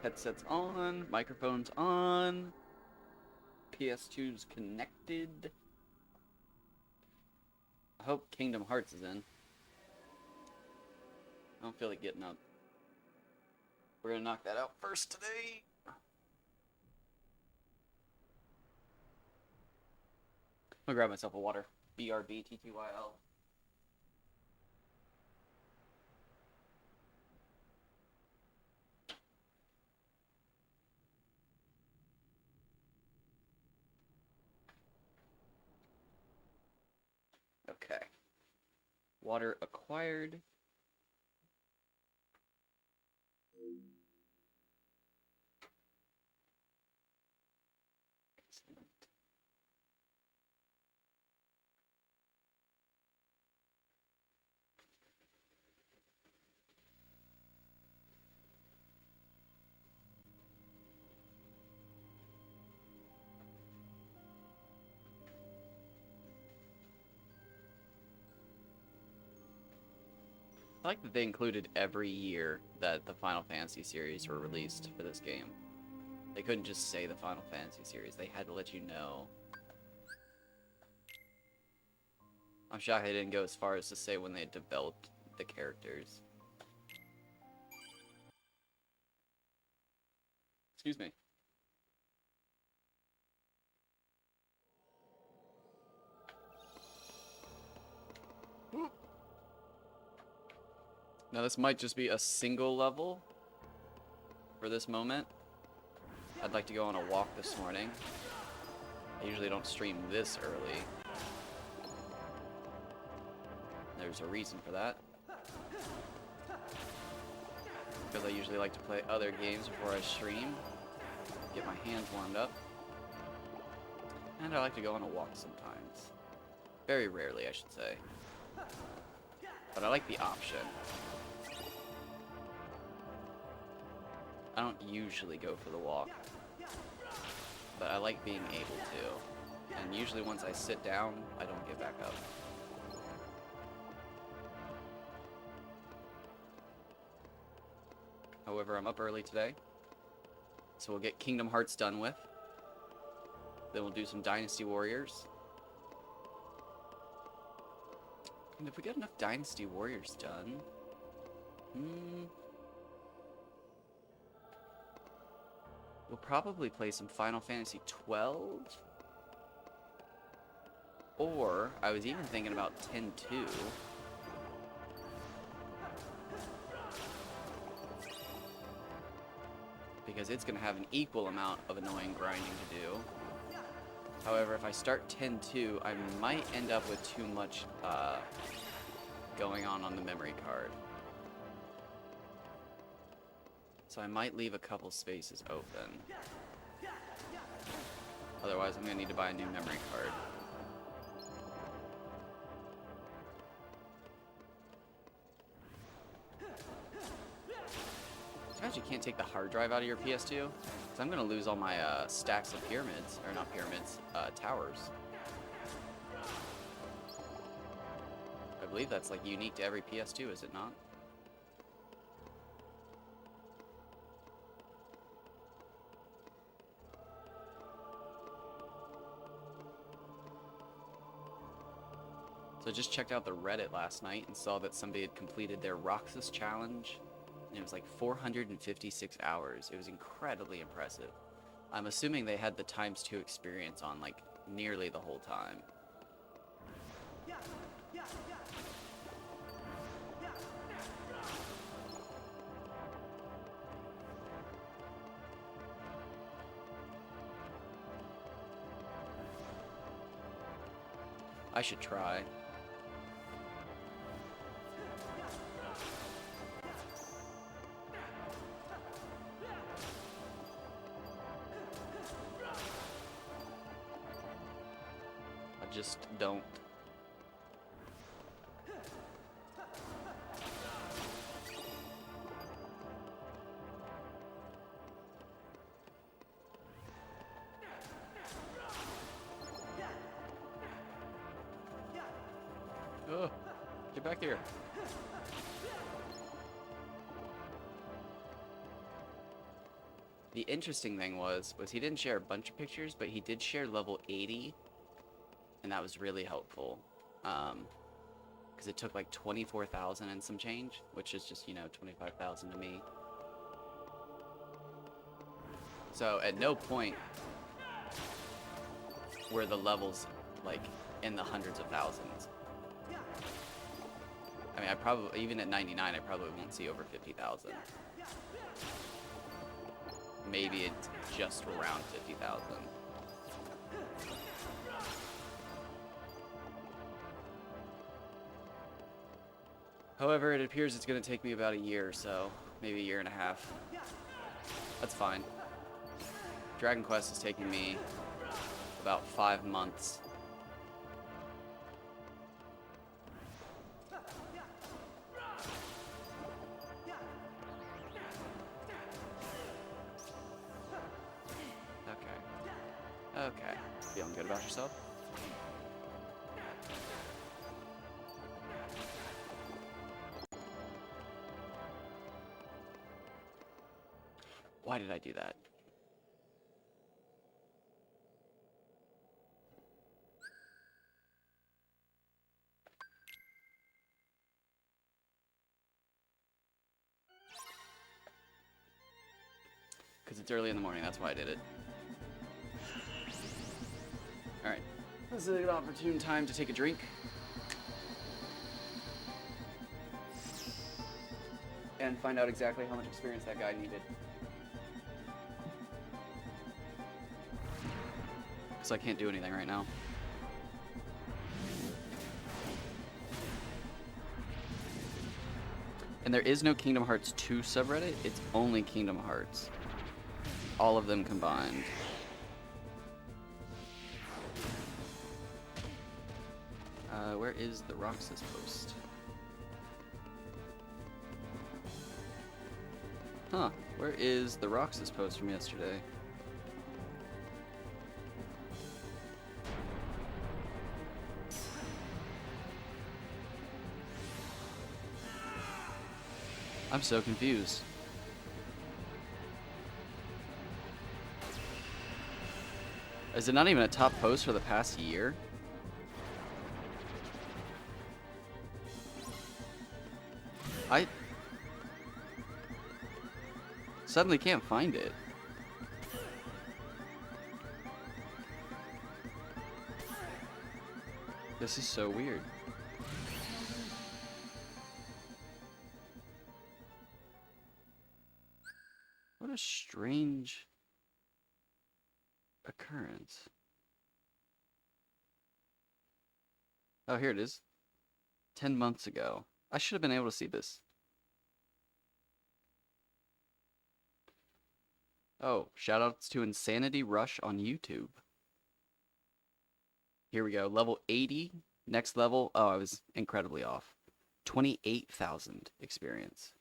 Headsets on, microphones on, PS2's connected. I hope Kingdom Hearts is in. I don't feel like getting up. We're gonna knock that out first today. I'm gonna grab myself a water. BRBTTYL. Okay. Water acquired. Excellent. I like that they included every year that the Final Fantasy series were released for this game. They couldn't just say the Final Fantasy series. They had to let you know. I'm shocked they didn't go as far as to say when they developed the characters. Excuse me. Now this might just be a single level for this moment. I'd like to go on a walk this morning. I usually don't stream this early. There's a reason for that. Because I usually like to play other games before I stream. Get my hands warmed up. And I like to go on a walk sometimes. Very rarely, I should say. But I like the option. I don't usually go for the walk. But I like being able to. And usually once I sit down, I don't get back up. However, I'm up early today. So we'll get Kingdom Hearts done with. Then we'll do some Dynasty Warriors. And if we get enough Dynasty Warriors done... we'll probably play some Final Fantasy 12. Or, I was even thinking about 10-2. Because it's going to have an equal amount of annoying grinding to do. However, if I start 10-2, I might end up with too much going on the memory card. So I might leave a couple spaces open. Otherwise, I'm going to need to buy a new memory card. Sometimes you can't take the hard drive out of your PS2. So I'm going to lose all my stacks of pyramids. Or not pyramids, towers. I believe that's like unique to every PS2, is it not? So I just checked out the Reddit last night and saw that somebody had completed their Roxas challenge. And it was like 456 hours. It was incredibly impressive. I'm assuming they had the ×2 experience on like nearly the whole time. I should try. I just don't. Oh, get back here. The interesting thing was he didn't share a bunch of pictures, but he did share level 80, and that was really helpful. Because it took like 24,000 and some change, which is just, 25,000 to me. So at no point were the levels like in the hundreds of thousands. I mean, I probably, even at 99, I probably won't see over 50,000. Maybe it's just around 50,000. However, it appears it's going to take me about a year or so, maybe a year and a half. That's fine. Dragon Quest is taking me about 5 months. Okay. Feeling good about yourself? Why did I do that? Because it's early in the morning, that's why I did it. Alright. This is an opportune time to take a drink. And find out exactly how much experience that guy needed. Because I can't do anything right now. And there is no Kingdom Hearts 2 subreddit, it's only Kingdom Hearts. All of them combined. Where is the Roxas post? Huh, where is the Roxas post from yesterday? I'm so confused. Is it not even a top post for the past year? I suddenly can't find it. This is so weird. What a strange occurrence. Oh, here it is. 10 months ago. I should have been able to see this. Oh, shoutouts to Insanity Rush on YouTube. Here we go. Level 80. Next level. Oh, I was incredibly off. 28,000 experience.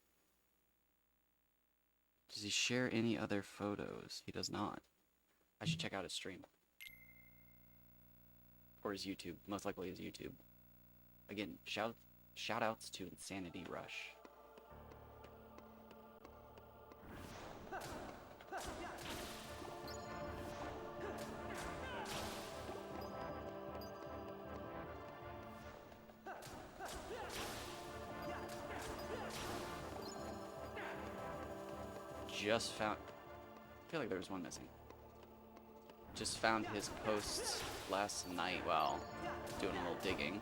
Does he share any other photos? He does not. I should check out his stream. Or his YouTube. Most likely his YouTube. Again, shoutouts to Insanity Rush. Just found... I feel like there was one missing. Just found his posts last night while doing a little digging.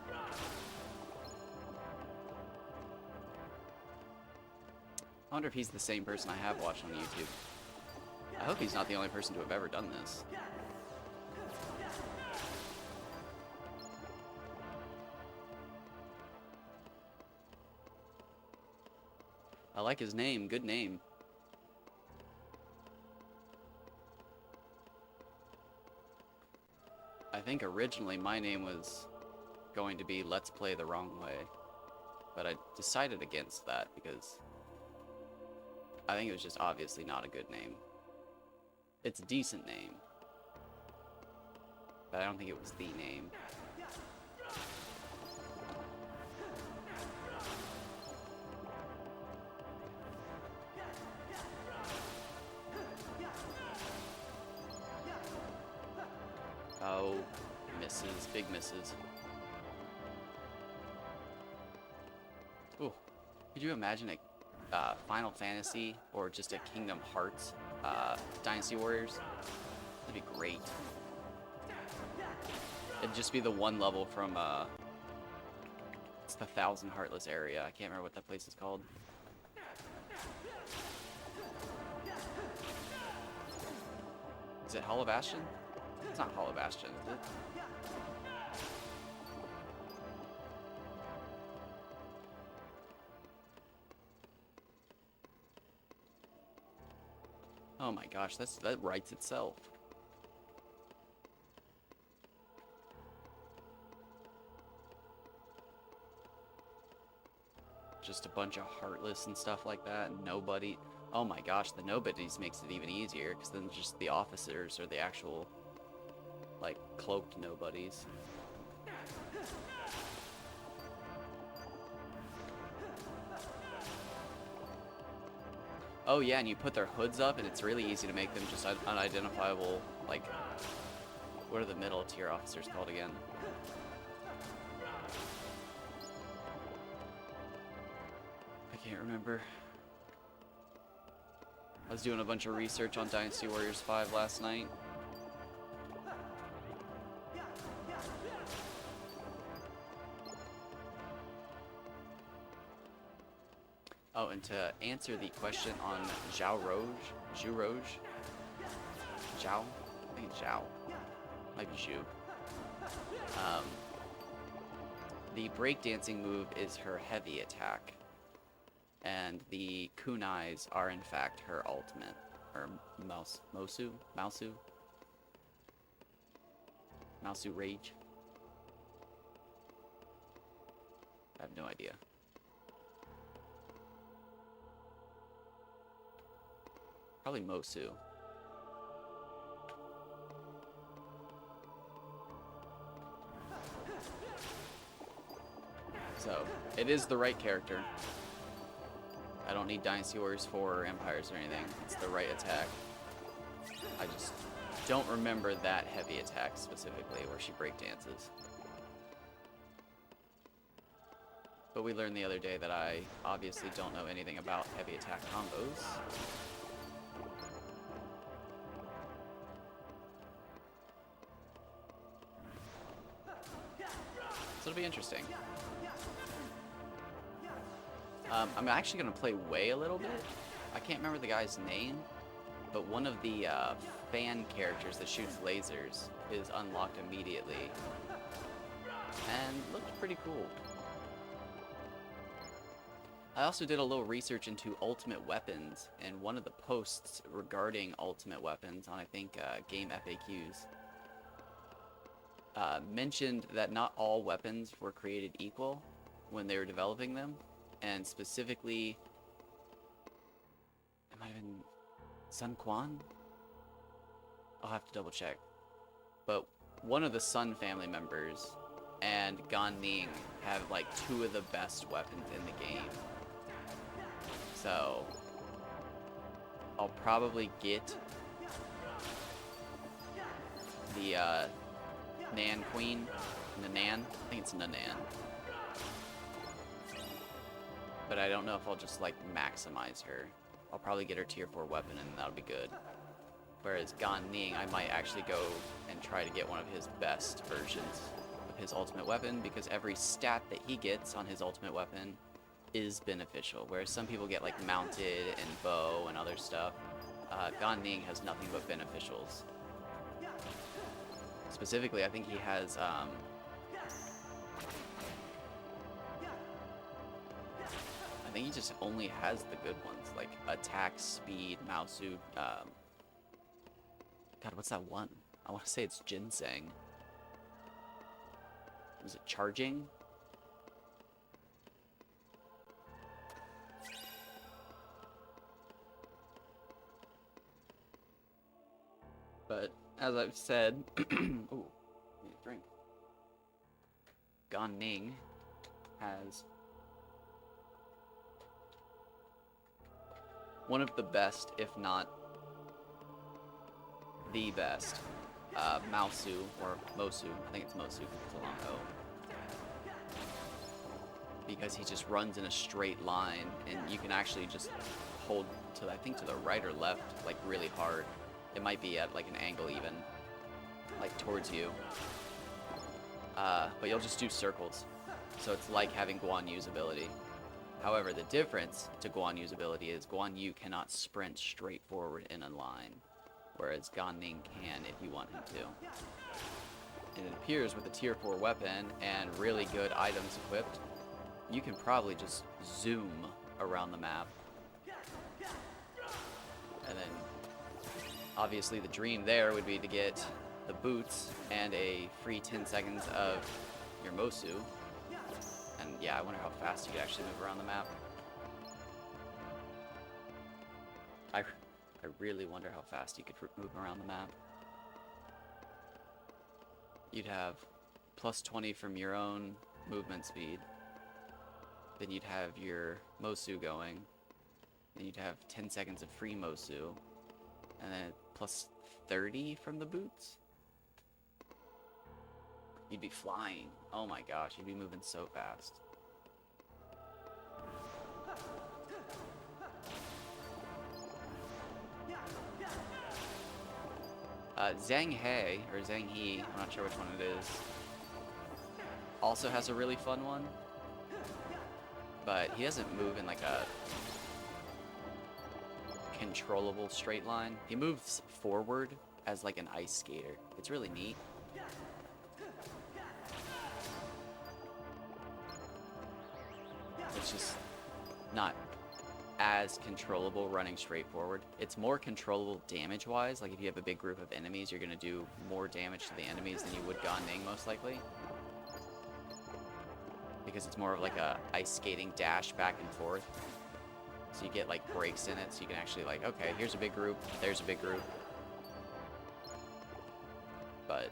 I wonder if he's the same person I have watched on YouTube. I hope he's not the only person to have ever done this. I like his name. Good name. I think originally my name was going to be Let's Play the Wrong Way, but I decided against that because I think it was just obviously not a good name. It's a decent name, but I don't think it was the name. misses, big misses. Ooh, could you imagine a Final Fantasy or just a Kingdom Hearts Dynasty Warriors? That'd be great. It'd just be the one level from it's the Thousand Heartless area. I can't remember what that place is called. Is it Hollow Bastion? It's not Hollow Bastion, is it? Oh my gosh, that writes itself. Just a bunch of Heartless and stuff like that, and nobody. Oh my gosh, the nobodies makes it even easier, because then just the officers are the actual, like, cloaked nobodies. Oh yeah, and you put their hoods up, and it's really easy to make them just unidentifiable, like, what are the middle tier officers called again? I can't remember. I was doing a bunch of research on Dynasty Warriors 5 last night. Oh, and to answer the question on Zhao Rouge, Zhao? I think it's Zhao. Might be Zhu. The breakdancing move is her heavy attack. And the kunais are in fact her ultimate, or Mausu Rage. I have no idea. Probably Mosu. So, it is the right character. I don't need Dynasty Warriors 4 or Empires or anything. It's the right attack. I just don't remember that heavy attack specifically where she breakdances. But we learned the other day that I obviously don't know anything about heavy attack combos. So it'll be interesting. I'm actually going to play Wei a little bit. I can't remember the guy's name, but one of the fan characters that shoots lasers is unlocked immediately. And looked pretty cool. I also did a little research into ultimate weapons, and one of the posts regarding ultimate weapons on, I think, game FAQs mentioned that not all weapons were created equal when they were developing them. And specifically, it might have been Sun Quan? I'll have to double check. But one of the Sun family members and Gan Ning have like two of the best weapons in the game. So I'll probably get the Nan Queen, Nanan. I think it's Nanan. But I don't know if I'll just like maximize her. I'll probably get her tier 4 weapon and that'll be good. Whereas Gan Ning, I might actually go and try to get one of his best versions of his ultimate weapon, because every stat that he gets on his ultimate weapon is beneficial. Whereas some people get like mounted and bow and other stuff. Gan Ning has nothing but beneficials. Specifically, I think he has I think he just only has the good ones, like attack, speed, Mausu. God, what's that one? I want to say it's Ginseng. Was it charging? But as I've said, ooh, need a drink. Gan Ning has one of the best, if not the best, Mausu, or Mosu. I think it's Mosu because it's a long O. Because he just runs in a straight line, and you can actually just hold to, I think, to the right or left, like really hard. It might be at like an angle even, like towards you. But you'll just do circles. So it's like having Guan Yu's ability. However, the difference to Guan Yu's ability is Guan Yu cannot sprint straight forward in a line, whereas Gan Ning can if you want him to. And it appears with a tier 4 weapon and really good items equipped, you can probably just zoom around the map. And then, obviously the dream there would be to get the boots and a free 10 seconds of your Mosu. And yeah, I wonder how fast you could actually move around the map. I really wonder how fast you could move around the map. You'd have plus 20 from your own movement speed. Then you'd have your Mosu going. Then you'd have 10 seconds of free Mosu. And then plus 30 from the boots. You'd be flying. Oh my gosh, you'd be moving so fast. Zhang He, or Zhang He, I'm not sure which one it is, also has a really fun one. But he doesn't move in like a controllable straight line. He moves forward as like an ice skater. It's really neat. It's just not as controllable running straight forward. It's more controllable damage-wise. Like if you have a big group of enemies, you're going to do more damage to the enemies than you would Gan Ning most likely. Because it's more of like a ice skating dash back and forth. So you get like breaks in it, so you can actually like, okay, here's a big group, there's a big group. But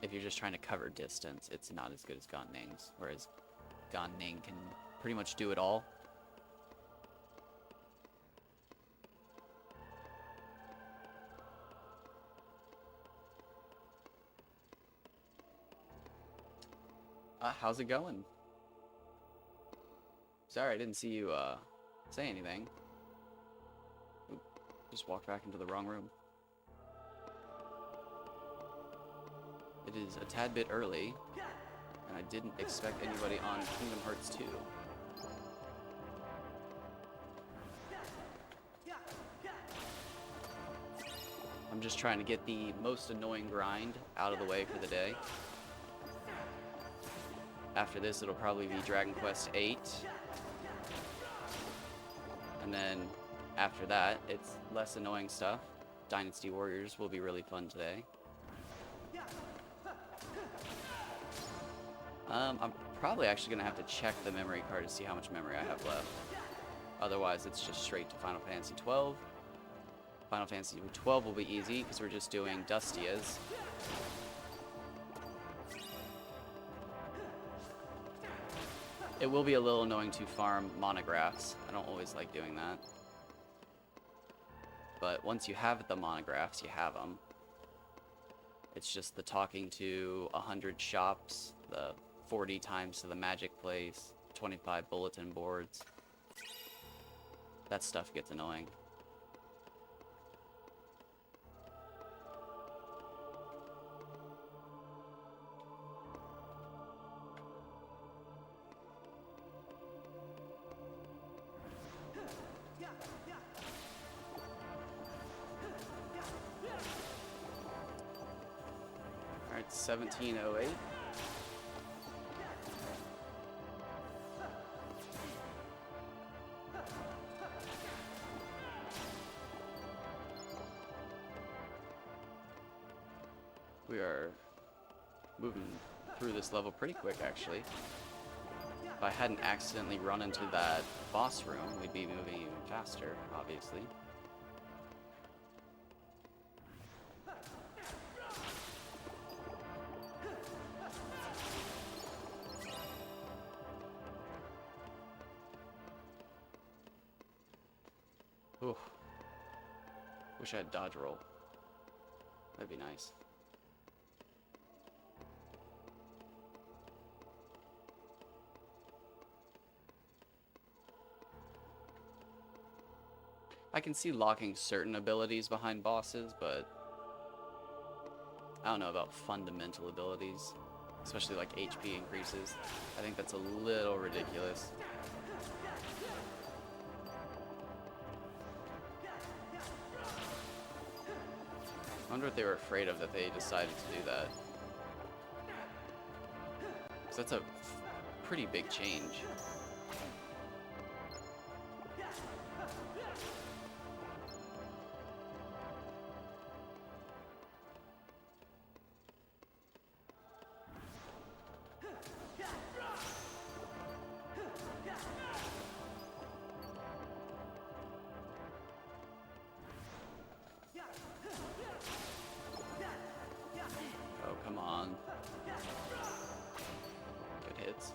if you're just trying to cover distance, it's not as good as Gan Ning's. Whereas Gan Ning can pretty much do it all. How's it going? Sorry, I didn't see you say anything. Oop, just walked back into the wrong room. It is a tad bit early, and I didn't expect anybody on Kingdom Hearts 2. I'm just trying to get the most annoying grind out of the way for the day. After this, it'll probably be Dragon Quest VIII. And then after that, it's less annoying stuff. Dynasty Warriors will be really fun today. I'm probably actually going to have to check the memory card to see how much memory I have left. Otherwise, it's just straight to Final Fantasy 12. Final Fantasy 12 will be easy because we're just doing Dustias. It will be a little annoying to farm monographs. I don't always like doing that. But once you have the monographs, you have them. It's just the talking to 100 shops, the 40 times to the magic place, 25 bulletin boards. That stuff gets annoying. Alright, 1708. We are moving through this level pretty quick, actually. If I hadn't accidentally run into that boss room, we'd be moving even faster, obviously. Ooh. Wish I had dodge roll. That'd be nice. I can see locking certain abilities behind bosses, but I don't know about fundamental abilities, especially like HP increases. I think that's a little ridiculous. I wonder what they were afraid of that they decided to do that. 'Cause that's a pretty big change. Oh, come on. Good hits.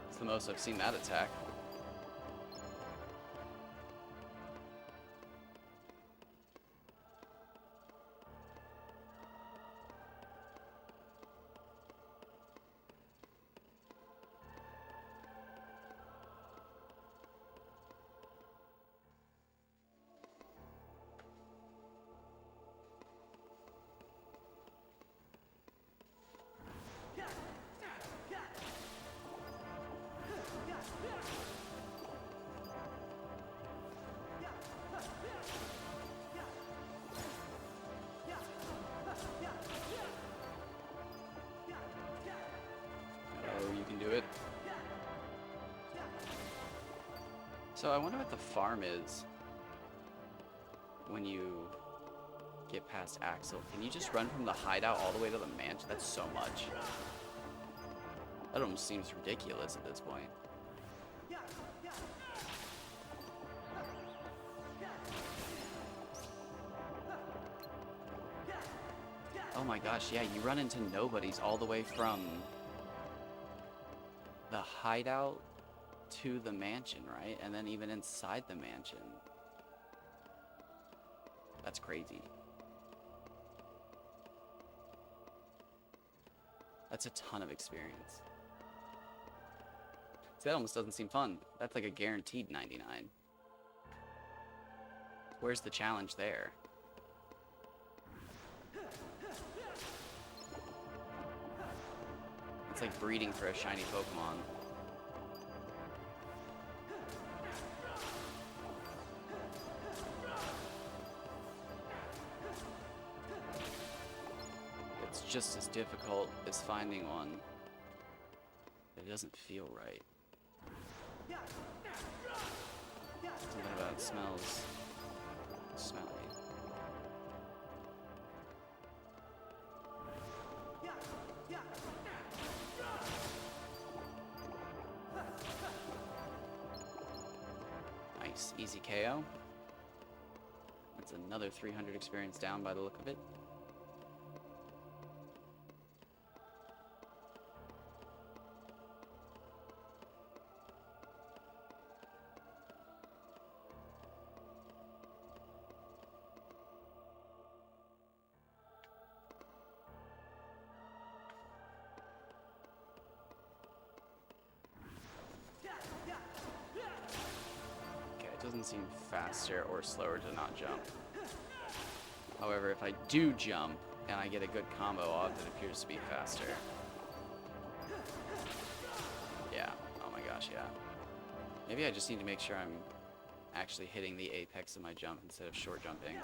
It's the most I've seen that attack. Oh, you can do it. So I wonder what the farm is when you get past Axel. Can you just run from the hideout all the way to the mansion? That's so much. That almost seems ridiculous at this point. Oh my gosh, yeah, you run into nobodies all the way from the hideout to the mansion, right? And then even inside the mansion. That's crazy. That's a ton of experience. See, that almost doesn't seem fun. That's like a guaranteed 99. Where's the challenge there? It's like breeding for a shiny Pokemon. It's just as difficult as finding one. It doesn't feel right. Something about it smells smelly. Nice, easy KO. That's another 300 experience down by the look of it. Doesn't seem faster or slower to not jump. However, if I do jump and I get a good combo off, it appears to be faster. Yeah, oh my gosh, yeah. Maybe I just need to make sure I'm actually hitting the apex of my jump instead of short jumping.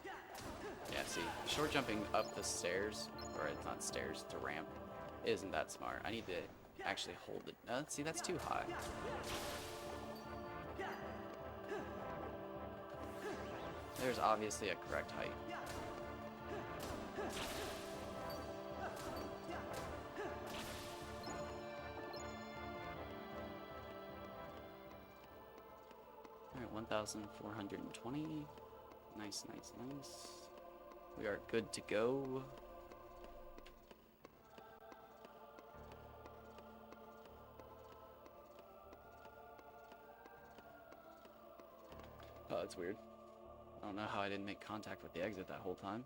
Yeah, see, short jumping up the stairs, or it's not stairs, it's a ramp, isn't that smart. I need to actually hold it. See, that's too high. There's obviously a correct height. Alright, 1,420. Nice, nice, nice. We are good to go. Oh, that's weird. I don't know how I didn't make contact with the exit that whole time.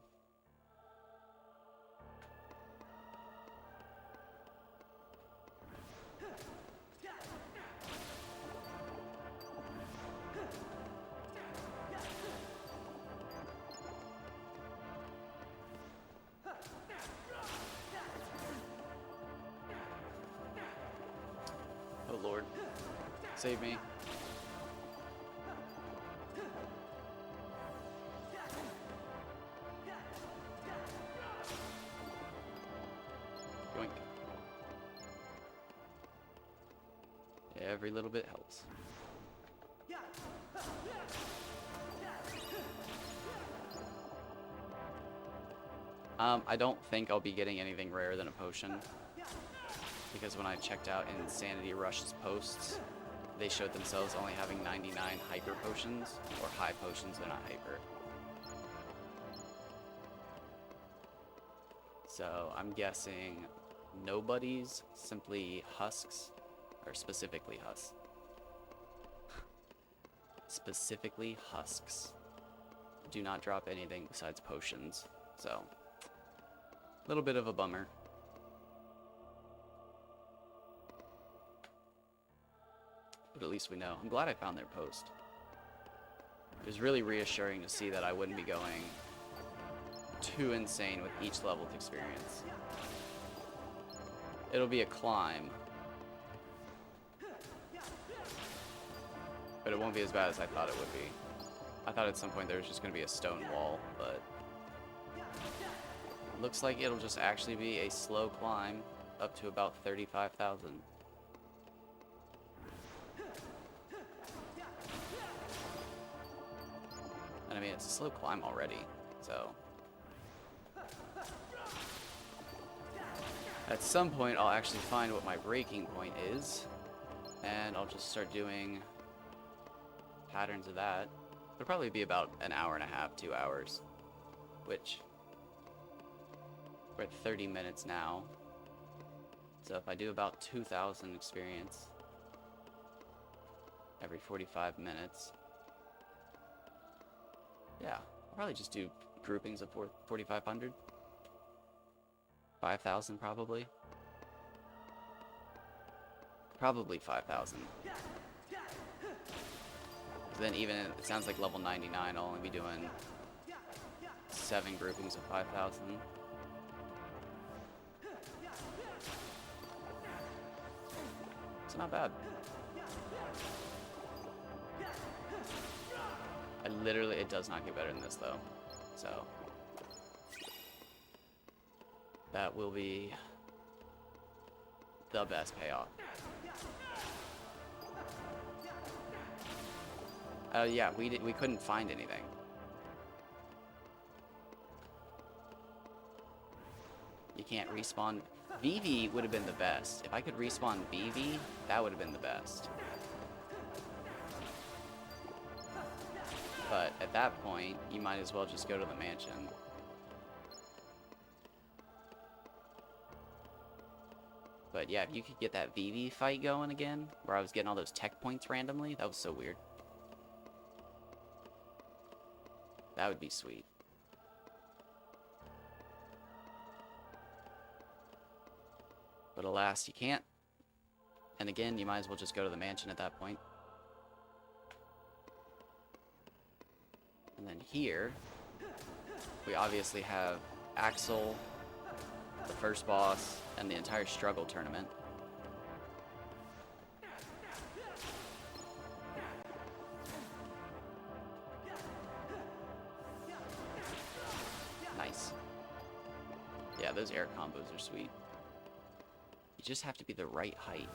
Save me. Yoink. Every little bit helps. I don't think I'll be getting anything rarer than a potion, because when I checked out Insanity Rush's posts, they showed themselves only having 99 hyper potions, or high potions, they're not hyper. So I'm guessing nobody's, simply husks, or specifically husks. Specifically husks. Do not drop anything besides potions, so a little bit of a bummer. But at least we know. I'm glad I found their post. It was really reassuring to see that I wouldn't be going too insane with each level of experience. It'll be a climb, but it won't be as bad as I thought it would be. I thought at some point there was just going to be a stone wall, but looks like it'll just actually be a slow climb up to about 35,000. And I mean, it's a slow climb already, so at some point I'll actually find what my breaking point is, and I'll just start doing patterns of that. It'll probably be about an hour and a half, 2 hours, which we're at 30 minutes now. So if I do about 2,000 experience every 45 minutes, yeah, I'll probably just do groupings of 4,500, 5,000 probably. Probably 5,000. Then even, it sounds like level 99, I'll only be doing 7 groupings of 5,000. It's not bad. It does not get better than this though. So that will be the best payoff. Yeah, we couldn't find anything. You can't respawn. VV would have been the best. If I could respawn VV, that would have been the best. But at that point, you might as well just go to the mansion. But yeah, if you could get that VV fight going again, where I was getting all those tech points randomly, that was so weird. That would be sweet. But alas, you can't. And again, you might as well just go to the mansion at that point. And then here, we obviously have Axel, the first boss, and the entire struggle tournament. Nice. Yeah, those air combos are sweet. You just have to be the right height.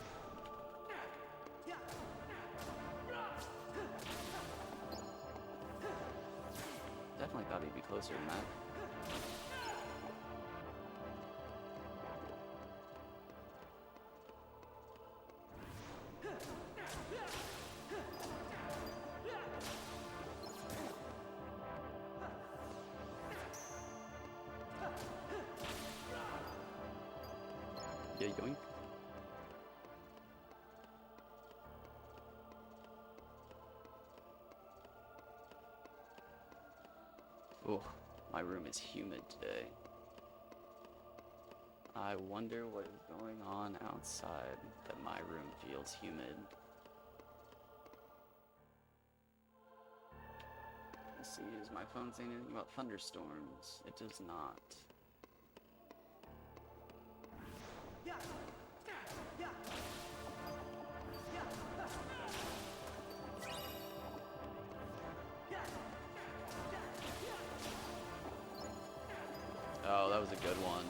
Definitely thought he'd be closer than that. Yeah, yoink. Oh, my room is humid today. I wonder what is going on outside that my room feels humid. Let's see, does my phone say anything about thunderstorms? It does not. was a good one.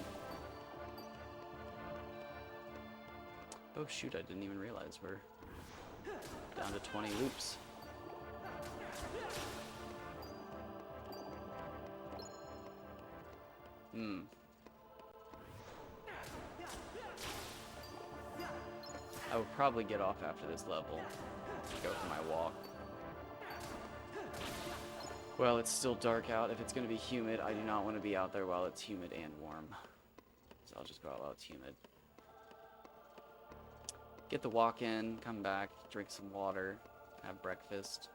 Oh shoot, I didn't even realize we're down to 20 loops. I would probably get off after this level to go for my walk. Well, it's still dark out. If it's going to be humid, I do not want to be out there while it's humid and warm. So I'll just go out while it's humid. Get the walk in, come back, drink some water, have breakfast,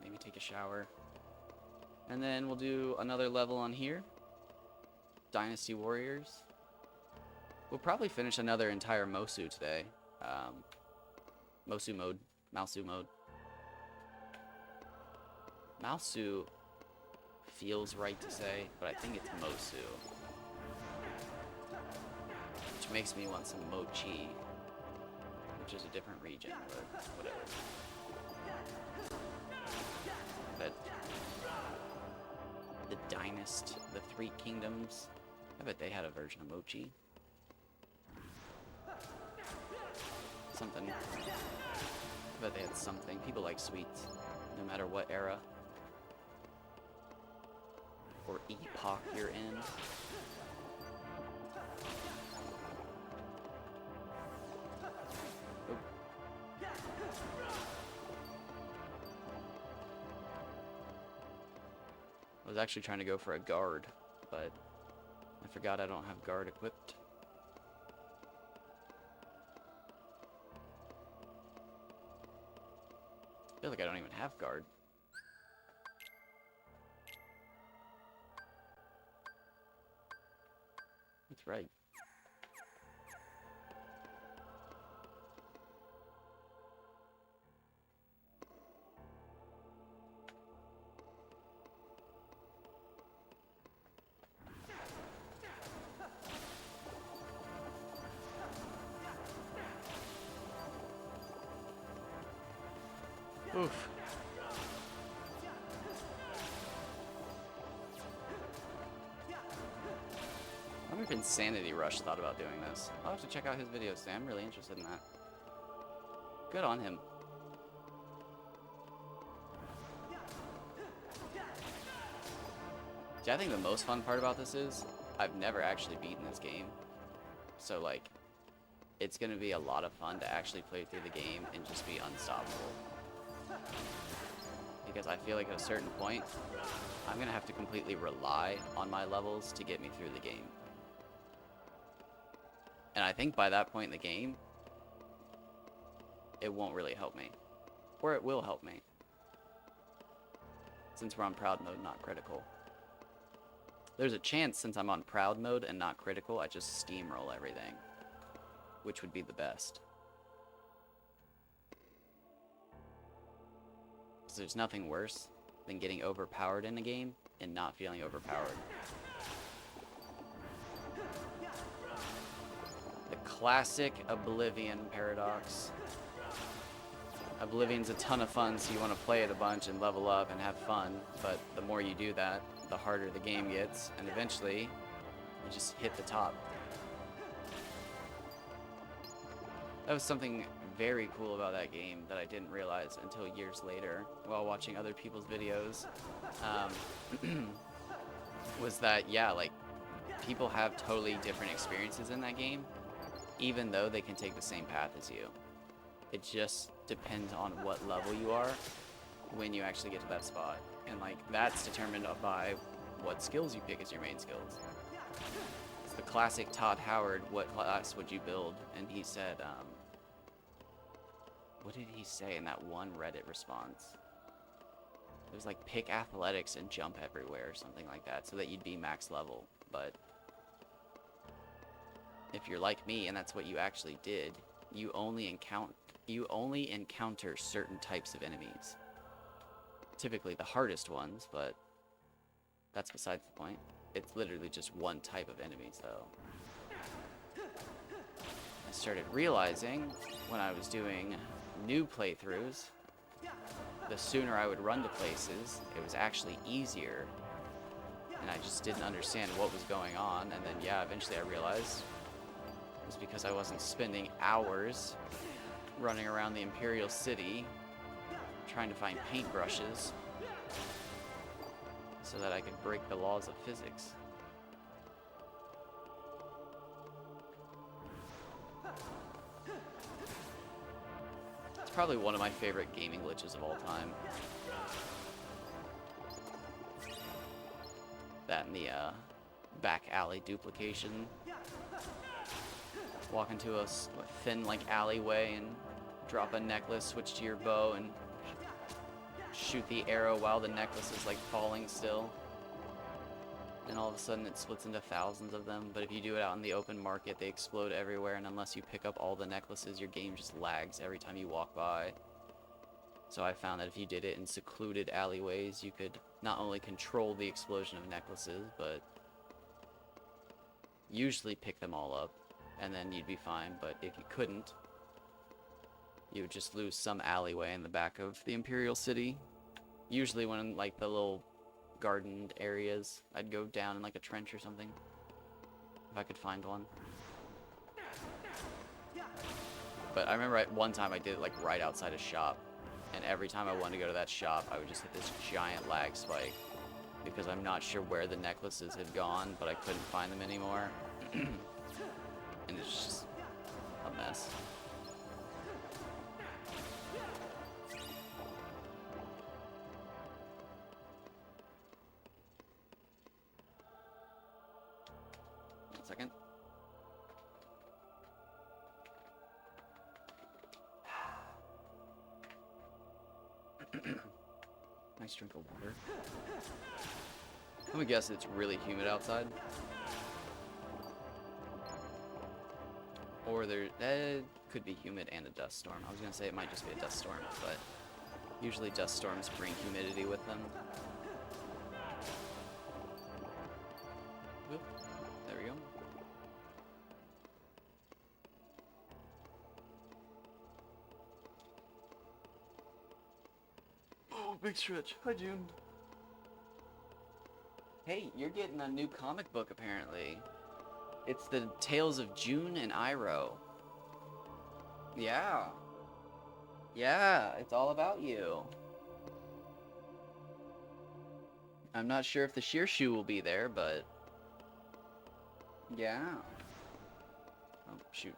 maybe take a shower. And then we'll do another level on here. Dynasty Warriors. We'll probably finish another entire Mosu today. Mosu mode. Mausu mode. Mausu feels right to say, but I think it's Mosu. Which makes me want some mochi, which is a different region, but whatever. But the Dynasty, the Three Kingdoms, I bet they had a version of mochi. Something. I bet they had something. People like sweets, no matter what era or epoch you're in. Oh. I was actually trying to go for a guard, but I forgot I don't have guard equipped. I feel like I don't even have guard. That's right. Oof. I wonder if Insanity Rush thought about doing this. I'll have to check out his videos today. I'm really interested in that. Good on him. See, I think the most fun part about this is I've never actually beaten this game. So, like, it's going to be a lot of fun to actually play through the game and just be unstoppable. Because I feel like at a certain point, I'm going to have to completely rely on my levels to get me through the game. And I think by that point in the game, it won't really help me. Or it will help me. Since we're on proud mode, not critical. There's a chance since I'm on proud mode and not critical, I just steamroll everything. Which would be the best. Because there's nothing worse than getting overpowered in a game and not feeling overpowered. The classic Oblivion paradox. Oblivion's a ton of fun, so you want to play it a bunch and level up and have fun, but the more you do that, the harder the game gets, and eventually you just hit the top. That was something very cool about that game that I didn't realize until years later while watching other people's videos. Was that, yeah, like, people have totally different experiences in that game, even though they can take the same path as you. It just depends on what level you are when you actually get to that spot. And, like, that's determined by what skills you pick as your main skills. It's the classic Todd Howard, what class would you build? And he said, what did he say in that one Reddit response? It was like, pick athletics and jump everywhere or something like that so that you'd be max level. But if you're like me and that's what you actually did, you only encounter certain types of enemies. Typically the hardest ones, but that's besides the point. It's literally just one type of enemies, though. I started realizing when I was doing new playthroughs, the sooner I would run to places, it was actually easier And I just didn't understand what was going on. And then, yeah, eventually I realized it was because I wasn't spending hours running around the Imperial City trying to find paintbrushes so that I could break the laws of physics. It's probably one of my favorite gaming glitches of all time. That and the back alley duplication. Walk into a thin like alleyway and drop a necklace, switch to your bow, and shoot the arrow while the necklace is like falling still. And all of a sudden it splits into thousands of them. But if you do it out in the open market, they explode everywhere, and unless you pick up all the necklaces, your game just lags every time you walk by. So I found that if you did it in secluded alleyways, you could not only control the explosion of necklaces, but usually pick them all up, and then you'd be fine. But if you couldn't, you would just lose some alleyway in the back of the Imperial City. Usually when in like the little gardened areas, I'd go down in like a trench or something, if I could find one. But I remember one time I did it like right outside a shop, and every time I wanted to go to that shop, I would just hit this giant lag spike, because I'm not sure where the necklaces had gone, but I couldn't find them anymore. And it's just a mess. One second. Nice drink of water. I'm gonna guess it's really humid outside. Or there could be humid and a dust storm. I was gonna say it might just be a dust storm, but usually dust storms bring humidity with them. Oop, there we go. Oh, big stretch. Hi, June. Hey, you're getting a new comic book apparently. It's the Tales of June and Iroh. Yeah. Yeah, it's all about you. I'm not sure if the Shearshoe will be there, but yeah. Oh, shoot.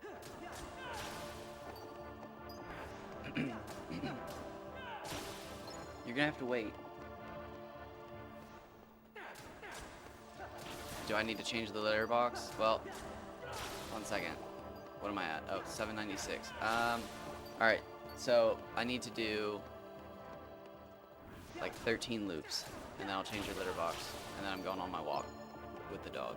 You're gonna have to wait. Do I need to change the letterbox? Well, 1 second. What am I at? Oh, 796. Alright. So, I need to do like 13 loops, and then I'll change your litter box, and then I'm going on my walk with the dog.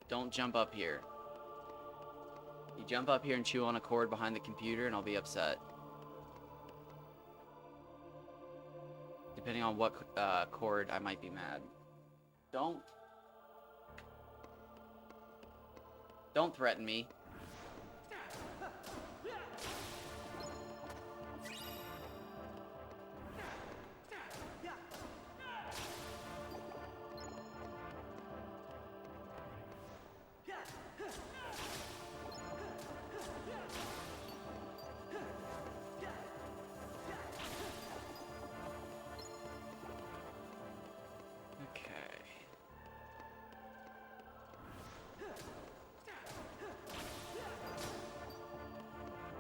Don't jump up here. You jump up here and chew on a cord behind the computer and I'll be upset. Depending on what cord, I might be mad. Don't threaten me.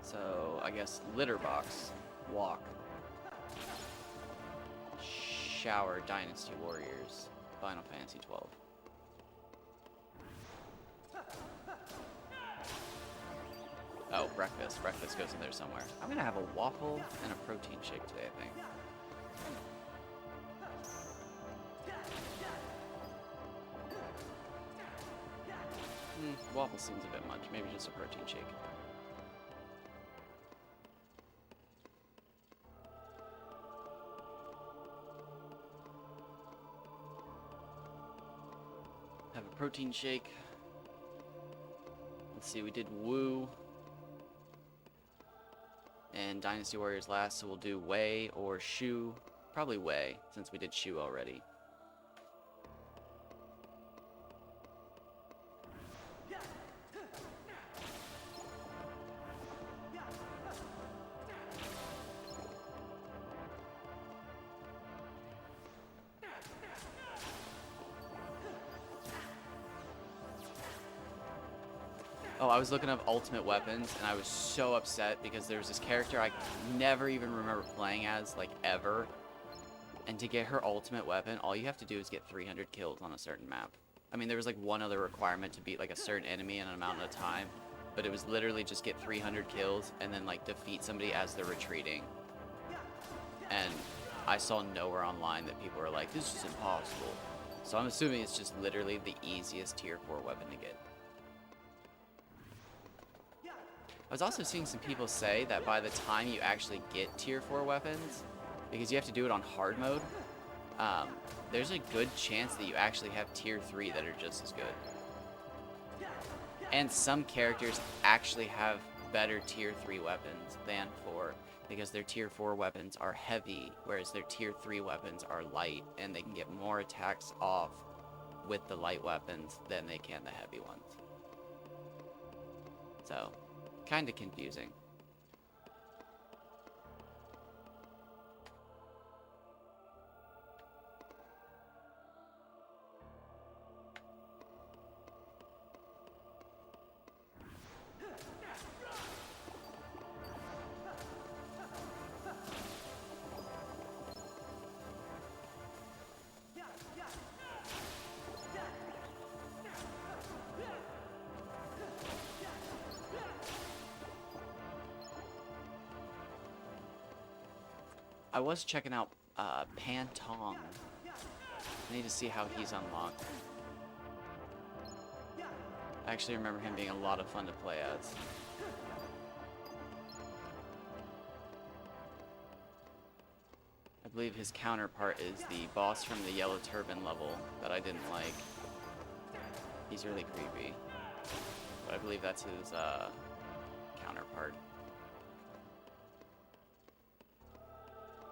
So, I guess litter box, walk, shower, Dynasty Warriors, Final Fantasy 12. Oh, breakfast. Breakfast goes in there somewhere. I'm gonna have a waffle and a protein shake today, I think. Waffle seems a bit much. Maybe just a protein shake. Have a protein shake. Let's see, we did Woo and Dynasty Warriors last, so we'll do Wei or Shu. Probably Wei, since we did Shu already. Oh, I was looking up ultimate weapons, and I was so upset because there was this character I never even remember playing as, like, ever. And to get her ultimate weapon, all you have to do is get 300 kills on a certain map. I mean, there was, like, one other requirement to beat, like, a certain enemy in an amount of time. But it was literally just get 300 kills and then, like, defeat somebody as they're retreating. And I saw nowhere online that people were like, this is impossible. So I'm assuming it's just literally the easiest tier 4 weapon to get. I was also seeing some people say that by the time you actually get tier 4 weapons, because you have to do it on hard mode, there's a good chance that you actually have tier 3 that are just as good. And some characters actually have better tier 3 weapons than 4, because their tier 4 weapons are heavy, whereas their tier 3 weapons are light, and they can get more attacks off with the light weapons than they can the heavy ones. So, kind of confusing. I was checking out Pantong. I need to see how he's unlocked. I actually remember him being a lot of fun to play as. I believe his counterpart is the boss from the Yellow Turban level that I didn't like. He's really creepy. But I believe that's his counterpart.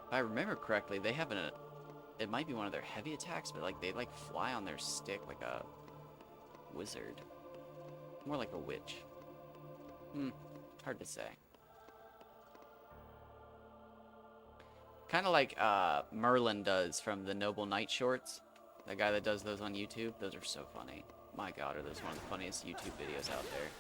If I remember correctly, they have it might be one of their heavy attacks, but like they like fly on their stick like a wizard. More like a witch. Hard to say. Kind of like Merlin does from the Noble Knight shorts. The guy that does those on YouTube. Those are so funny. My god, are those one of the funniest YouTube videos out there.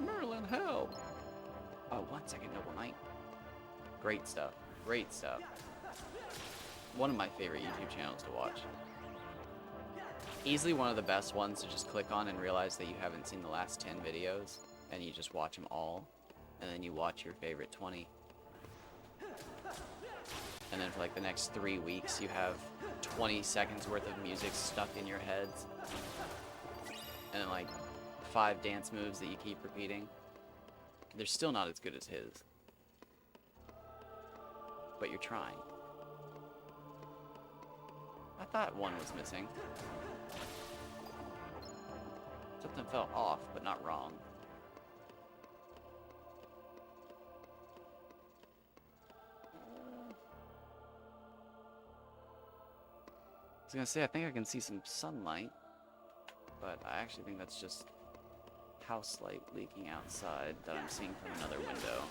Merlin, help! Oh, 1 second, Noble Knight. Great stuff. Great stuff. One of my favorite YouTube channels to watch. Easily one of the best ones to just click on and realize that you haven't seen the last 10 videos, and you just watch them all, and then you watch your favorite 20. And then for like the next 3 weeks, you have 20 seconds worth of music stuck in your heads. And then like 5 dance moves that you keep repeating. They're still not as good as his. But you're trying. I thought one was missing. Something fell off, but not wrong. I was gonna say, I think I can see some sunlight, but I actually think that's just house light leaking outside that I'm seeing from another window.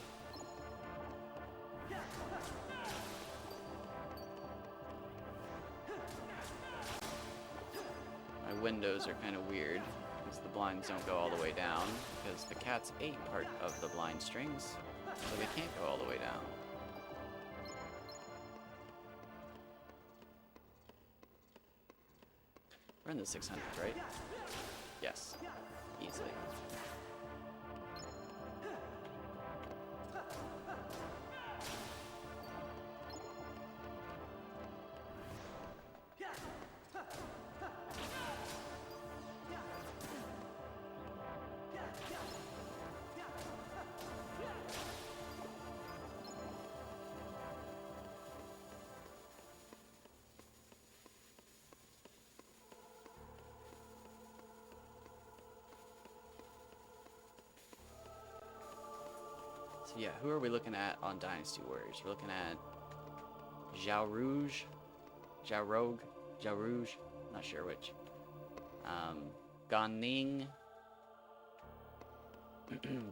My windows are kind of weird because the blinds don't go all the way down because the cats ate part of the blind strings, so they can't go all the way down. We're in the 600s, right? Yes. Easily. So yeah, who are we looking at on Dynasty Warriors? We're looking at Zhao Rouge, not sure which. Gan Ning,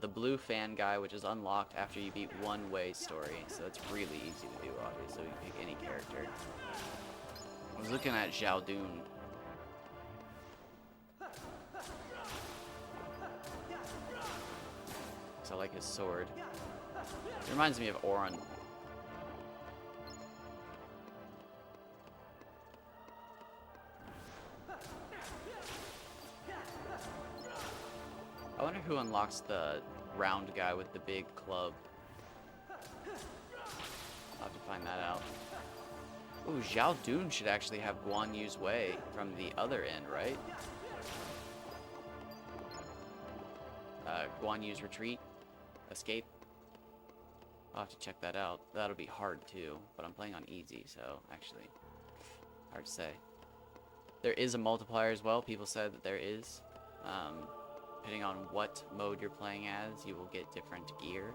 the blue fan guy, which is unlocked after you beat one way story, so it's really easy to do, obviously. You can pick any character. I was looking at Zhao Dun. So I like his sword. It reminds me of Oran. I wonder who unlocks the round guy with the big club. I'll have to find that out. Ooh, Zhao Dun should actually have Guan Yu's way from the other end, right? Guan Yu's retreat, escape. I'll have to check that out. That'll be hard too, but I'm playing on easy, so actually, hard to say. There is a multiplier as well. People said that there is. Depending on what mode you're playing as, you will get different gear.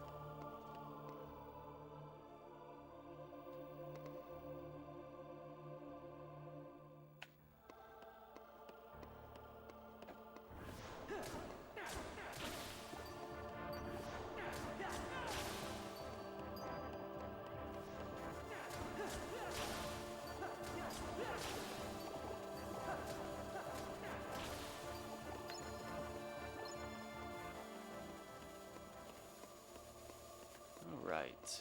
Right.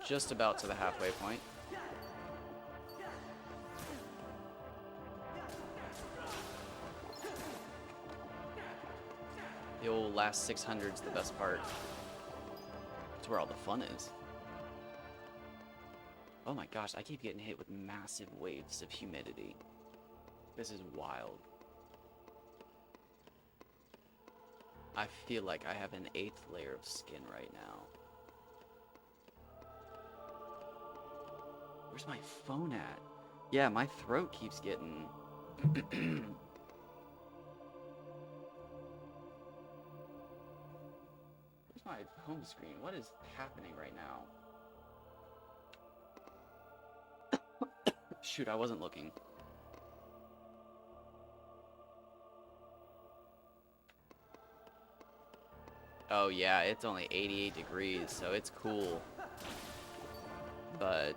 Just about to the halfway point. The old last 600's the best part. It's where all the fun is. Oh my gosh, I keep getting hit with massive waves of humidity. This is wild. I feel like I have an 8th layer of skin right now. Where's my phone at? Yeah, my throat keeps getting... Where's my home screen? What is happening right now? Shoot, I wasn't looking. Oh yeah, it's only 88 degrees, so it's cool. But...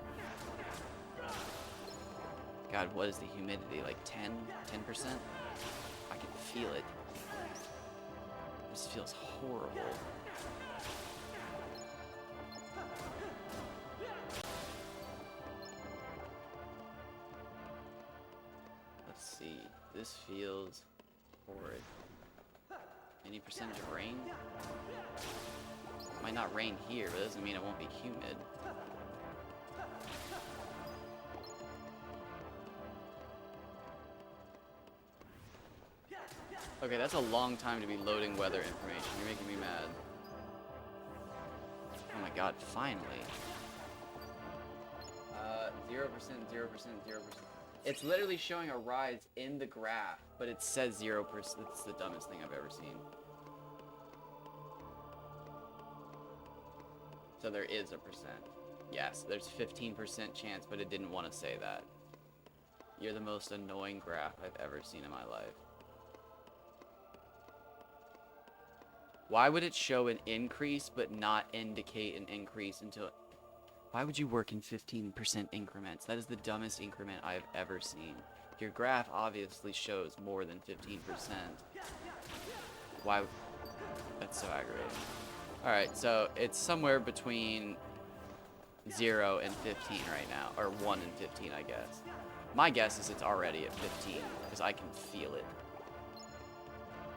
God, what is the humidity? Like 10%? I can feel it. This feels horrible. Let's see. This feels horrid. Any percentage of rain? Might not rain here, but that doesn't mean it won't be humid. Okay, that's a long time to be loading weather information. You're making me mad. Oh my god, finally. 0%, 0%, 0%. It's literally showing a rise in the graph, but it says 0%. It's the dumbest thing I've ever seen. So there is a percent. Yes, there's 15% chance, but it didn't want to say that. You're the most annoying graph I've ever seen in my life. Why would it show an increase but not indicate an increase until... Why would you work in 15% increments? That is the dumbest increment I've ever seen. Your graph obviously shows more than 15%. Why? That's so aggravating. Alright, so it's somewhere between 0 and 15 right now. Or 1 and 15, I guess. My guess is it's already at 15, because I can feel it.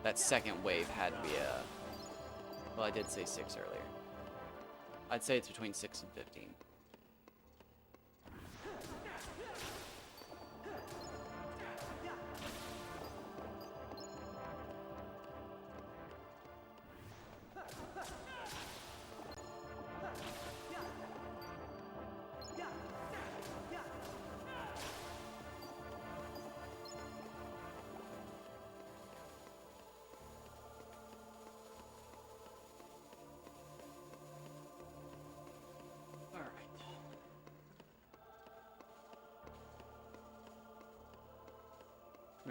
That second wave had to be a... Well, I did say 6 earlier. I'd say it's between 6 and 15.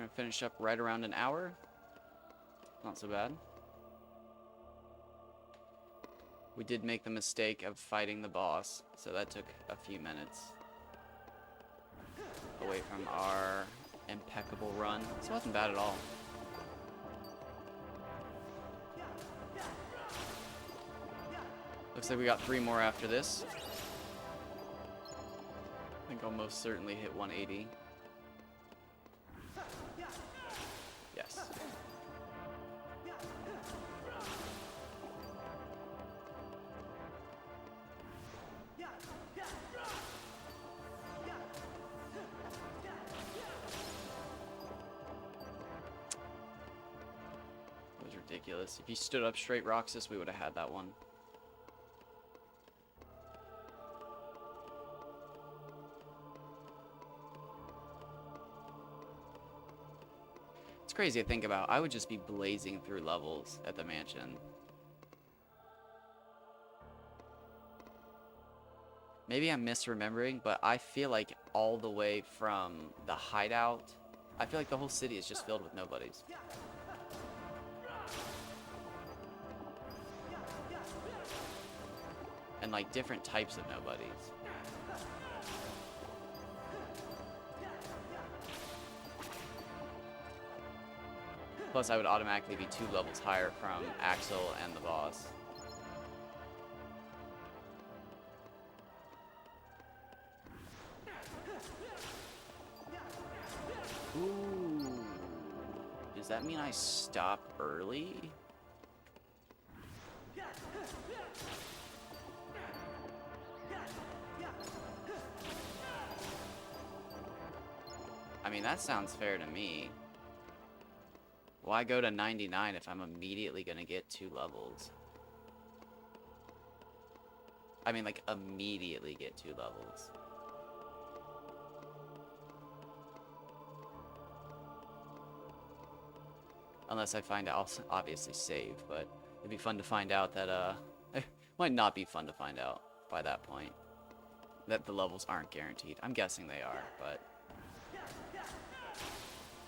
gonna finish up right around an hour. Not so bad. We did make the mistake of fighting the boss, so that took a few minutes away from our impeccable run. So it wasn't bad at all. Looks like we got 3 more after this. I think I'll most certainly hit 180. Yes. That was ridiculous. If you stood up straight, Roxas, we would have had that one. It's crazy to think about. I would just be blazing through levels at the mansion. Maybe I'm misremembering, but I feel like all the way from the hideout, I feel like the whole city is just filled with nobodies. And like different types of nobodies. Plus, I would automatically be 2 levels higher from Axel and the boss. Ooh. Does that mean I stop early? I mean, that sounds fair to me. Why go to 99 if I'm immediately gonna get 2 levels? I mean, like, immediately get 2 levels. Unless I find out, I'll obviously save, but it'd be fun to find out that, it might not be fun to find out by that point. That the levels aren't guaranteed. I'm guessing they are, but...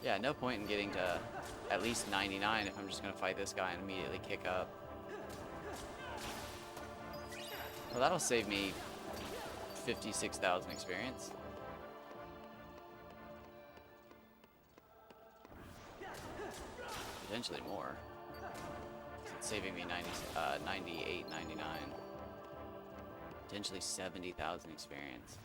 yeah, no point in getting to at least 99 if I'm just gonna fight this guy and immediately kick up. Well, that'll save me 56,000 experience. Potentially more. It's saving me 98, 99. Potentially 70,000 experience.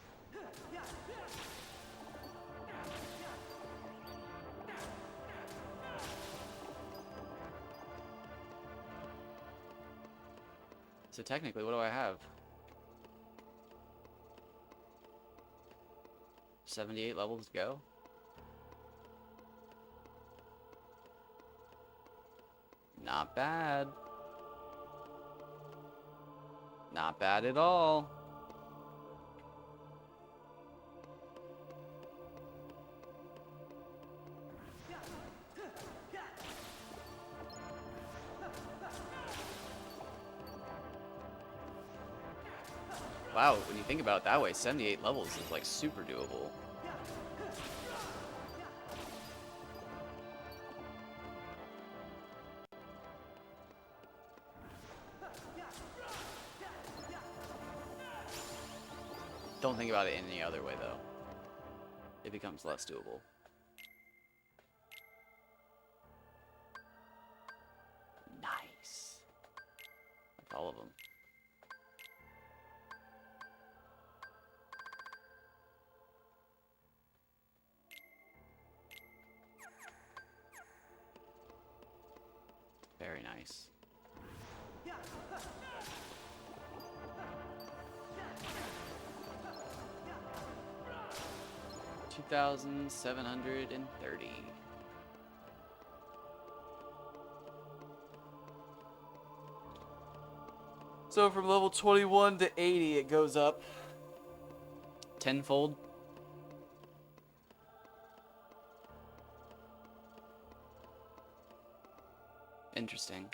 So technically, what do I have? 78 levels to go? Not bad. Not bad at all. Wow, when you think about it that way, 78 levels is like super doable. Don't think about it any other way though. It becomes less doable. Nice. Like all of them. Very nice. 2,730. So from level 21 to 80, it goes up tenfold. Interesting.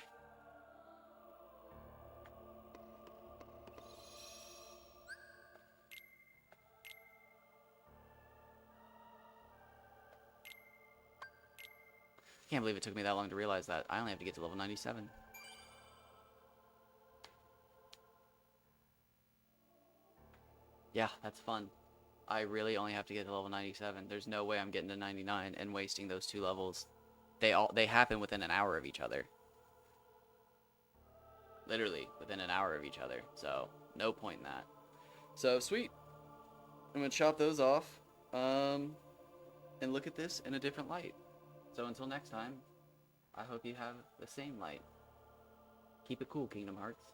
Can't believe it took me that long to realize that. I only have to get to level 97. Yeah, that's fun. I really only have to get to level 97. There's no way I'm getting to 99 and wasting those 2 levels. They happen within an hour of each other. Literally within an hour of each other. So, no point in that. So, sweet. I'm going to chop those off. And look at this in a different light. So until next time, I hope you have the same light. Keep it cool, Kingdom Hearts.